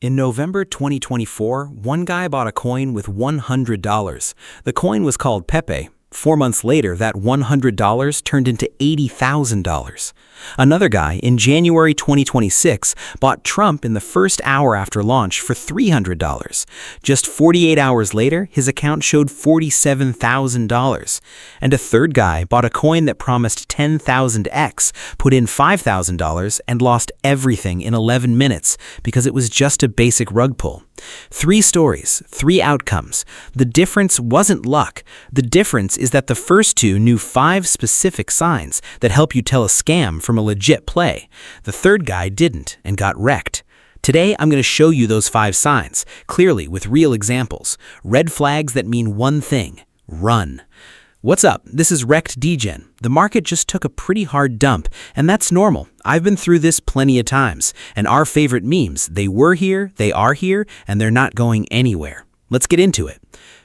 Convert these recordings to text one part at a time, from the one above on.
In November 2024, one guy bought a coin with $100. The coin was called Pepe. 4 months later, that $100 turned into $80,000. Another guy, in January 2026, bought Trump in the first hour after launch for $300. Just 48 hours later, his account showed $47,000. And a third guy bought a coin that promised 10,000x, put in $5,000, and lost everything in 11 minutes because it was just a basic rug pull. 3 stories, 3 outcomes. The difference wasn't luck. The difference is that the first two knew 5 specific signs that help you tell a scam from a legit play. The third guy didn't and got wrecked. Today, I'm going to show you those 5 signs, clearly with real examples. Red flags that mean one thing: run. What's up? This is Wrecked Degen. The market just took a pretty hard dump, and that's normal. I've been through this plenty of times. And our favorite memes, they were here, they are here, and they're not going anywhere. Let's get into it.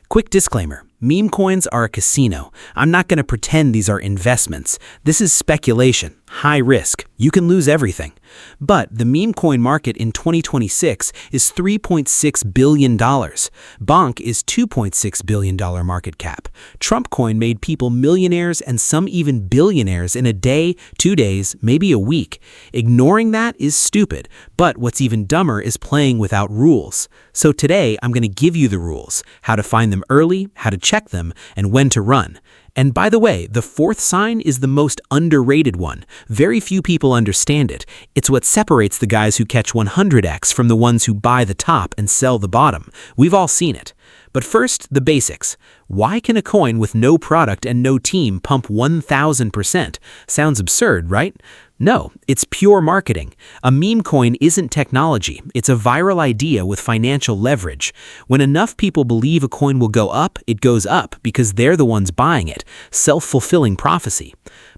Quick disclaimer. Meme coins are a casino. I'm not going to pretend these are investments. This is speculation, high risk. You can lose everything. But the meme coin market in 2026 is $3.6 billion. Bonk is $2.6 billion market cap. Trump coin made people millionaires and some even billionaires in a day, 2 days, maybe a week. Ignoring that is stupid. But what's even dumber is playing without rules. So today, I'm going to give you the rules, how to find them early, how to check them, and when to run. And by the way, the 4th sign is the most underrated one. Very few people understand it. It's what separates the guys who catch 100x from the ones who buy the top and sell the bottom. We've all seen it. But first, the basics. Why can a coin with no product and no team pump 1,000%? Sounds absurd, right? No, it's pure marketing. A meme coin isn't technology. It's a viral idea with financial leverage. When enough people believe a coin will go up, it goes up because they're the ones buying it. Self-fulfilling prophecy.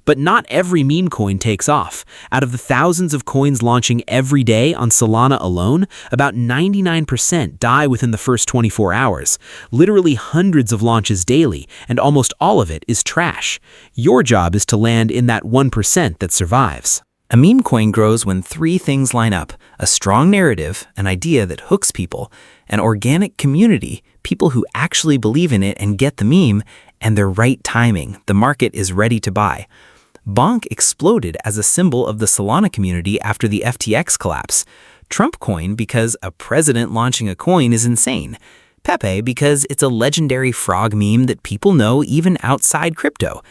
But not every meme coin takes off. Out of the thousands of coins launching every day on Solana alone, about 99% die within the first 24 hours. Literally hundreds of launches daily, and almost all of it is trash. Your job is to land in that 1% that survives. A meme coin grows when 3 things line up: a strong narrative, an idea that hooks people, an organic community, people who actually believe in it and get the meme, and the right timing. The market is ready to buy. Bonk exploded as a symbol of the Solana community after the FTX collapse. Trump coin because a president launching a coin is insane. Pepe because it's a legendary frog meme that people know even outside crypto.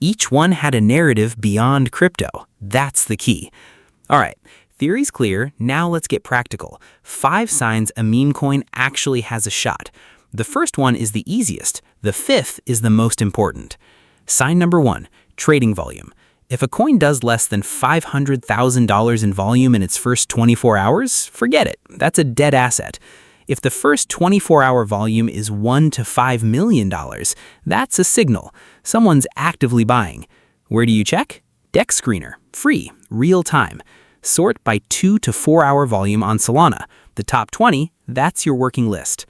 Each one had a narrative beyond crypto. That's the key. All right, theory's clear. Now let's get practical. 5 signs a meme coin actually has a shot. The first one is the easiest. The 5th is the most important. Sign number 1, trading volume. If a coin does less than $500,000 in volume in its first 24 hours, forget it. That's a dead asset. If the first 24-hour volume is $1 to $5 million, that's a signal. Someone's actively buying. Where do you check? Deck Screener. Free. Real time. Sort by 2 to 4 hour volume on Solana. The top 20, that's your working list.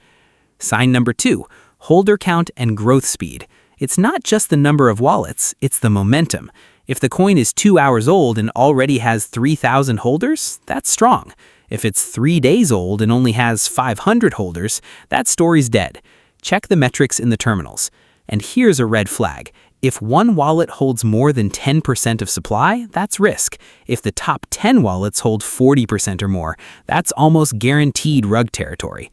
Sign number 2, holder count and growth speed. It's not just the number of wallets, it's the momentum. If the coin is 2 hours old and already has 3,000 holders, that's strong. If it's 3 days old and only has 500 holders, that story's dead. Check the metrics in the terminals. And here's a red flag. If one wallet holds more than 10% of supply, that's risk. If the top 10 wallets hold 40% or more, that's almost guaranteed rug territory.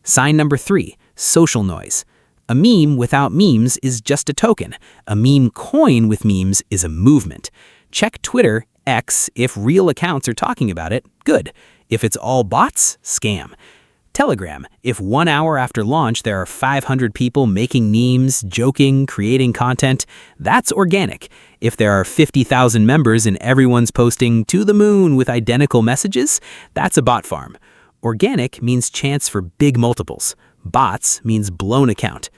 Sign number 3, social noise. A meme without memes is just a token. A meme coin with memes is a movement. Check Twitter, X, if real accounts are talking about it, good. If it's all bots, scam. Telegram, if 1 hour after launch there are 500 people making memes, joking, creating content, that's organic. If there are 50,000 members and everyone's posting to the moon with identical messages, that's a bot farm. Organic means chance for big multiples. Bots means blown account.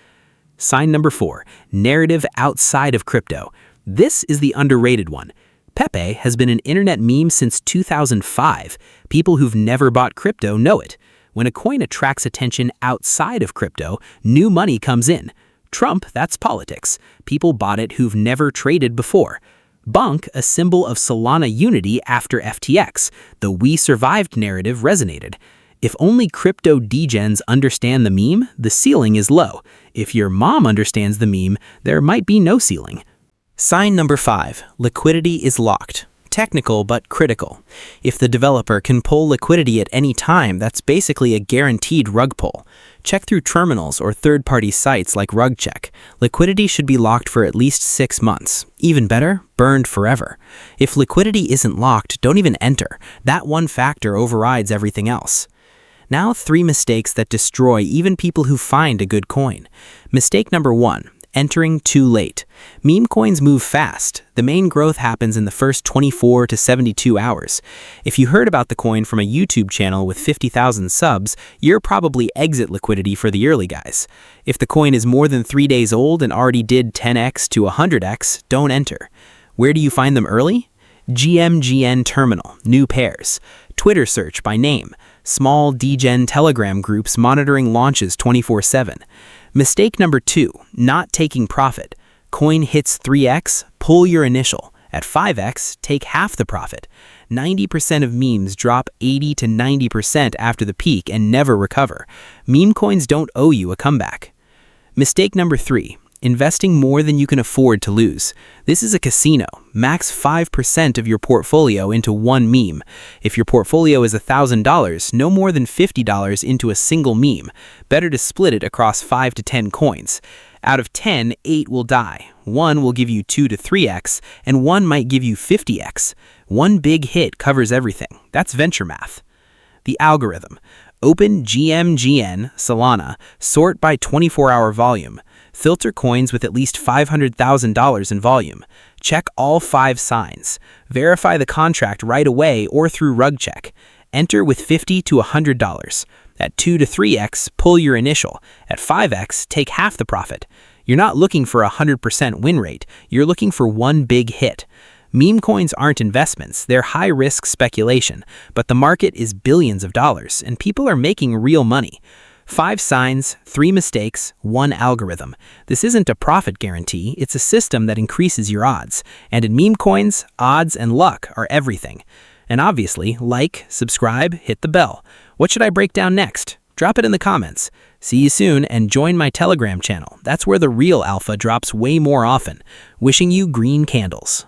Sign number 4, narrative outside of crypto. This is the underrated one. Pepe has been an internet meme since 2005. People who've never bought crypto know it. When a coin attracts attention outside of crypto, new money comes in. Trump, that's politics. People bought it who've never traded before. Bonk, a symbol of Solana unity after FTX. The "We survived" narrative resonated. If only crypto degens understand the meme, the ceiling is low. If your mom understands the meme, there might be no ceiling. Sign number 5. Liquidity is locked. Technical but critical. If the developer can pull liquidity at any time, that's basically a guaranteed rug pull. Check through terminals or third-party sites like RUGS. Liquidity should be locked for at least 6 months. Even better, burned forever. If liquidity isn't locked, don't even enter. That one factor overrides everything else. Now 3 mistakes that destroy even people who find a good coin. Mistake number 1. Entering too late. Meme coins move fast. The main growth happens in the first 24 to 72 hours. If you heard about the coin from a YouTube channel with 50,000 subs, you're probably exit liquidity for the early guys. If the coin is more than 3 days old and already did 10x to 100x, don't enter. Where do you find them early? GMGN terminal, new pairs. Twitter search by name. Small Degen Telegram groups monitoring launches 24/7. Mistake number 2, not taking profit. Coin hits 3x, pull your initial. At 5x, take half the profit. 90% of memes drop 80 to 90% after the peak and never recover. Meme coins don't owe you a comeback. Mistake number 3, investing more than you can afford to lose. This is a casino. Max 5% of your portfolio into one meme. If your portfolio is $1,000, no more than $50 into a single meme. Better to split it across 5 to 10 coins. Out of 10, 8 will die. 1 will give you 2 to 3x, and 1 might give you 50x. One big hit covers everything. That's venture math. The algorithm. Open GMGN, Solana, sort by 24-hour volume. Filter coins with at least $500,000 in volume. Check all 5 signs. Verify the contract right away or through RUGS. Enter with $50 to $100. At 2 to 3x, pull your initial. At 5x, take half the profit. You're not looking for a 100% win rate. You're looking for one big hit. Meme coins aren't investments, they're high-risk speculation, but the market is billions of dollars, and people are making real money. 5 signs, 3 mistakes, 1 algorithm. This isn't a profit guarantee, it's a system that increases your odds. And in meme coins, odds and luck are everything. And obviously, like, subscribe, hit the bell. What should I break down next? Drop it in the comments. See you soon, and join my Telegram channel. That's where the real alpha drops way more often. Wishing you green candles.